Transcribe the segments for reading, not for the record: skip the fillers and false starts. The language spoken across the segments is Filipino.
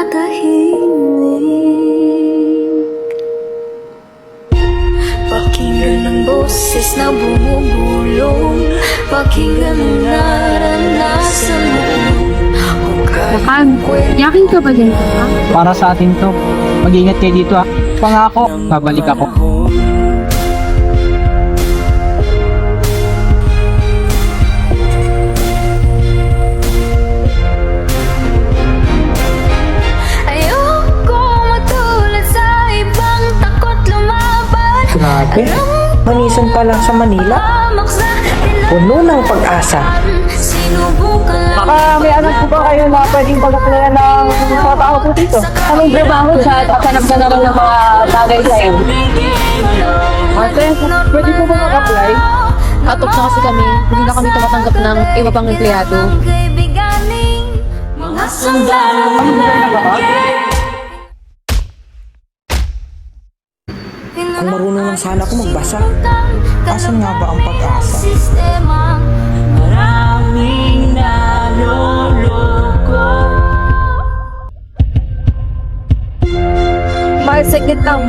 tumatahimik. Pakinggan ang boses na bumubulong, pakinggan ang naranasan mo. Lakag, yakin ka ba dyan? Para sa atin to. Mag-ingat kayo dito ha. Pangako, babalik ako. Ayoko matulad sa ibang takot lumaban. Grabe, manisan pa lang sa Manila. Hamak sa Puno ng pag-asa. sinubukan lang. Baka may anak po ba kayo na pwedeng pagkakulan ng mga tao po dito? Anong trabaho siya at hanap ka na lang ng mga bagay sa'yo? Ate, pwede po ba mag-apply? Katok na kasi kami, hindi na kami tumatanggap ng iba pang empleyado. Kaibiganing mga sundalo Kung marunong lang sana ako magbasa, asan nga ba ang pag-asa? Sistema, maraming naloloko. Mahal, saglit lang.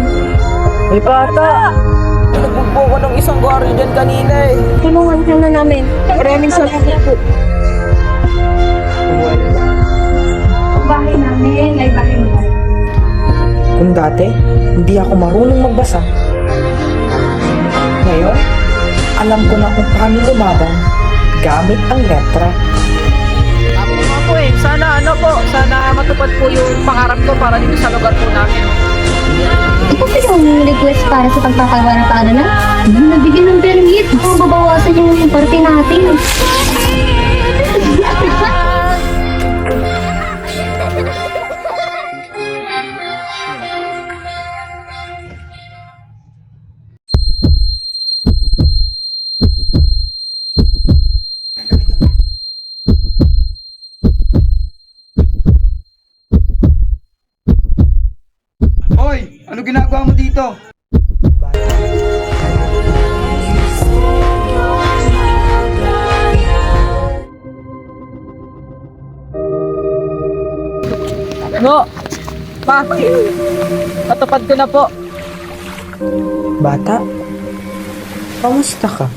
May bata! Nagbugbo ko ng isang gwardiya dyan kanina eh. Tulungan ka na namin. Maraming salamat po. Bahay namin, ay bahay mo. Kung dati, hindi ako marunong magbasa. Ngayon, alam ko na kung paano lumaban gamit ang letra. Sana matupad po yung pangarap ko para dito sa lugar po namin. Ito ba yung request para sa pagpapagawa ng paaralan? Hindi nabigyan ng permit. Kung babawasan yung parte natin. Hoy! Ano ginagawa mo dito? No! Pa! Patupad ko na po. Bata, kamusta ka?